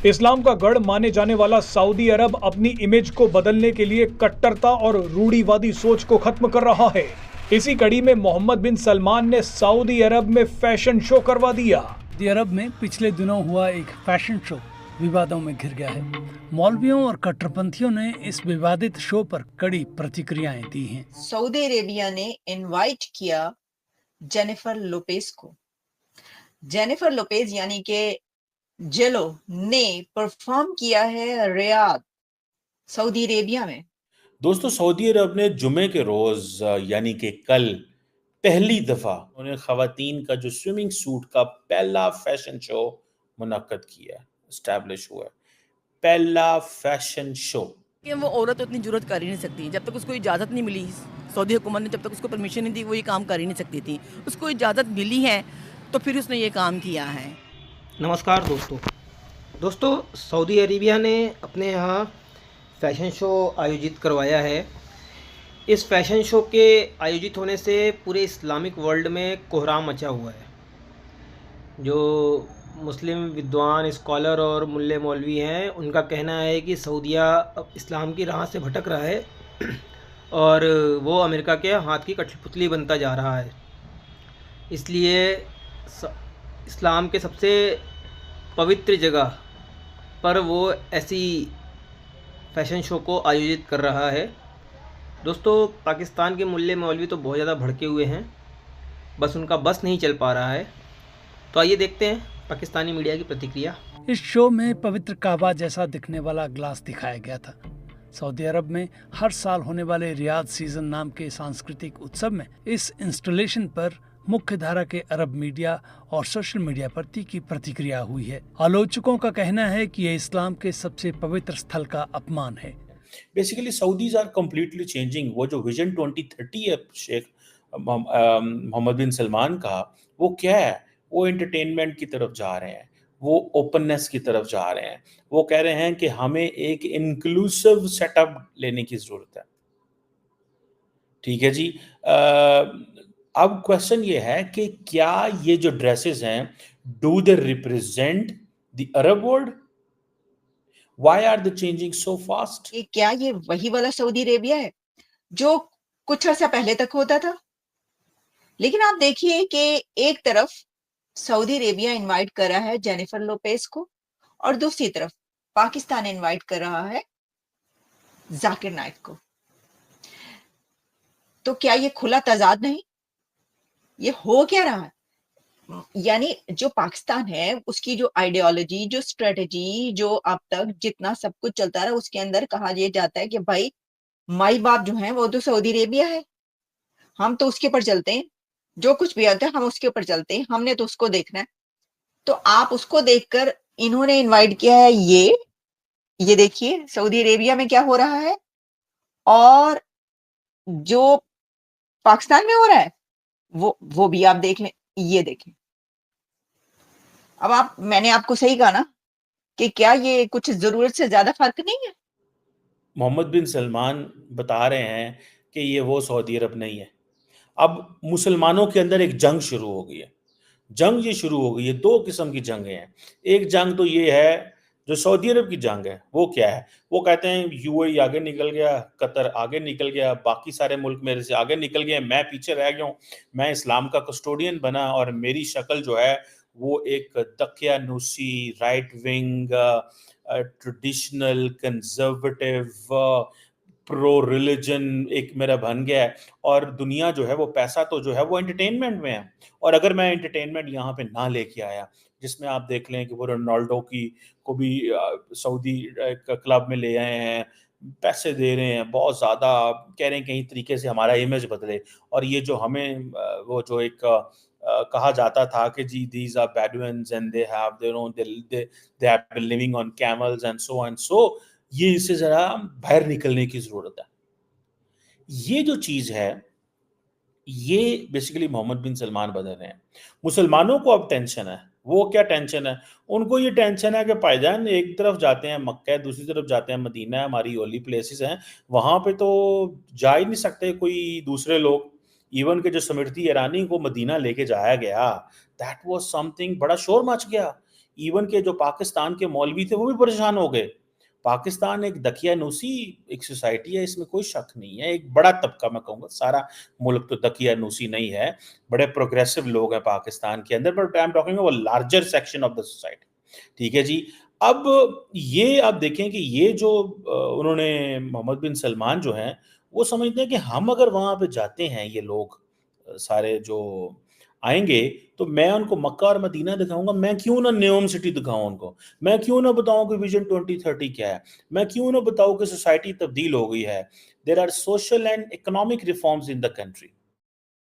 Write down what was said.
इस्लाम का गढ़ माने जाने वाला सऊदी अरब अपनी इमेज को बदलने के लिए कट्टरता और रूढ़िवादी सोच को खत्म कर रहा है। इसी कड़ी में मोहम्मद बिन सलमान ने सऊदी अरब में फैशन शो करवा दिया। सऊदी अरब में पिछले दिनों हुआ एक फैशन शो विवादों में घिर गया है। मौलवियों और कट्टरपंथियों ने इस विवादित शो पर कड़ी प्रतिक्रियाएं दी हैं। सऊदी अरेबिया ने इनवाइट किया जेनिफर लोपेज को। जेनिफर लोपेज यानी कि जेलो ने परफॉर्म किया है रियाद, सऊदी अरेबिया में। दोस्तों, सऊदी अरब ने जुमे के रोज यानी कि कल पहली दफा उन्हें खवातीन का जो स्विमिंग सूट का पहला फैशन शो मुनक्कद किया, एस्टैब्लिश हुआ है। पहला फैशन शो कि वो औरत उतनी जुर्रत कर ही नहीं सकती जब तक उसको इजाज़त नहीं मिली। सऊदी हुकूमत ने जब तक उसको परमिशन नहीं दी वो ये काम कर ही नहीं सकती थी। उसको इजाज़त मिली है तो फिर उसने ये काम किया है। नमस्कार दोस्तों, सऊदी अरेबिया ने अपने यहाँ फ़ैशन शो आयोजित करवाया है। इस फ़ैशन शो के आयोजित होने से पूरे इस्लामिक वर्ल्ड में कोहराम मचा हुआ है। जो मुस्लिम विद्वान, स्कॉलर और मुल्ले मौलवी हैं, उनका कहना है कि सऊदिया अब इस्लाम की राह से भटक रहा है और वो अमेरिका के हाथ की कठपुतली बनता जा रहा है। इसलिए इस्लाम के सबसे पवित्र जगह पर वो ऐसी फ़ैशन शो को आयोजित कर रहा है। दोस्तों, पाकिस्तान के मुल्ले मौलवी तो बहुत ज़्यादा भड़के हुए हैं, बस उनका बस नहीं चल पा रहा है। तो आइए देखते हैं पाकिस्तानी मीडिया की प्रतिक्रिया। इस शो में पवित्र काबा जैसा दिखने वाला ग्लास दिखाया गया था। सऊदी अरब में हर साल होने वाले रियाद सीजन नाम के सांस्कृतिक उत्सव में इस इंस्टॉलेशन पर मुख्य धारा के अरब मीडिया और सोशल मीडिया पर तीखी प्रतिक्रिया हुई है। आलोचकों का कहना है कि यह इस्लाम के सबसे पवित्र स्थल का अपमान है। Basically Saudis are completely changing. वो जो विजन 2030 है शेख मोहम्मद बिन सलमान का, वो क्या है? वो एंटरटेनमेंट की तरफ जा रहे हैं, वो ओपननेस की तरफ जा रहे हैं। वो कह रहे हैं कि हमें एक इंक्लूसिव सेटअप लेने की जरूरत है। ठीक है जी। अब क्वेश्चन ये है कि क्या ये जो ड्रेसेस हैं, do they represent the Arab world? Why are they changing so fast? क्या ये वही वाला सऊदी अरेबिया है जो कुछ अर्सा पहले तक होता था? लेकिन आप देखिए कि एक तरफ सऊदी अरेबिया इनवाइट कर रहा है जेनिफर लोपेज को और दूसरी तरफ पाकिस्तान इनवाइट कर रहा है जाकिर नाइक को। तो क्या ये खुला तजाद नहीं? ये हो क्या रहा है? यानी जो पाकिस्तान है उसकी जो आइडियोलॉजी, जो स्ट्रेटजी, जो अब तक जितना सब कुछ चलता रहा, उसके अंदर कहा यह जाता है कि भाई माई बाप जो है वो तो सऊदी अरेबिया है, हम तो उसके ऊपर चलते हैं, जो कुछ भी आता है हम उसके ऊपर चलते हैं, हमने तो उसको देखना है। तो आप उसको देखकर इन्होंने इनवाइट किया है। ये देखिए सऊदी अरेबिया में क्या हो रहा है और जो पाकिस्तान में हो रहा है वो भी आप देख लें। ये देखें, अब मैंने आपको सही कहा ना कि क्या ये कुछ जरूरत से ज्यादा फर्क नहीं है? मोहम्मद बिन सलमान बता रहे हैं कि ये वो सऊदी अरब नहीं है। अब मुसलमानों के अंदर एक जंग शुरू हो गई है। जंग ये शुरू हो गई है, दो किस्म की जंगें हैं। एक जंग तो ये है जो सऊदी अरब की जंग है, वो क्या है? वो कहते हैं यूएई आगे निकल गया, कतर आगे निकल गया, बाकी सारे मुल्क मेरे से आगे निकल गए, मैं पीछे रह गया हूँ। मैं इस्लाम का कस्टोडियन बना और मेरी शक्ल जो है वो एक दकियानूसी, right wing, traditional, conservative, pro religion एक मेरा बन गया है। और दुनिया जो है वो पैसा तो जो है वो एंटरटेनमेंट में है। और अगर मैं एंटरटेनमेंट यहाँ पे ना लेके आया, जिसमें आप देख लें कि वो रोनाल्डो की को भी सऊदी क्लब में ले आए हैं, पैसे दे रहे हैं बहुत ज़्यादा, कह रहे हैं कहीं तरीके से हमारा इमेज बदले। और ये जो हमें वो जो एक कहा जाता था कि जी these are bedouins and they have their own, they have been living on camels and so ये इससे ज़रा बाहर निकलने की ज़रूरत है। ये जो चीज़ है, ये बेसिकली मोहम्मद बिन सलमान बदल रहे हैं। मुसलमानों को अब टेंशन है। वो क्या टेंशन है? उनको ये टेंशन है कि भाईजान एक तरफ जाते हैं मक्का है, दूसरी तरफ जाते हैं मदीना है, हमारी होली प्लेसेस हैं, वहाँ पे तो जा ही नहीं सकते कोई दूसरे लोग। इवन के जो स्मृति ईरानी को मदीना लेके जाया गया, दैट वाज़ समथिंग, बड़ा शोर मच गया इवन के जो पाकिस्तान के मौलवी थे वो भी परेशान हो गए। पाकिस्तान एक दकियानूसी एक सोसाइटी है, इसमें कोई शक नहीं है। एक बड़ा तबका, मैं कहूँगा सारा मुल्क तो दकियानूसी नहीं है, बड़े प्रोग्रेसिव लोग हैं पाकिस्तान के अंदर, but I am talking about larger section of the society. ठीक है जी। अब ये आप देखें कि ये जो उन्होंने मोहम्मद बिन सलमान जो हैं वो समझते हैं कि हम अगर वहाँ पे जाते हैं, ये लोग सारे जो आएंगे, तो मैं उनको मक्का और मदीना दिखाऊंगा, मैं क्यों ना न्यूम सिटी दिखाऊं उनको, मैं क्यों ना बताऊं कि विजन 2030 क्या है, मैं क्यों ना बताऊं कि सोसाइटी तब्दील हो गई है। There are social and economic reforms in the country.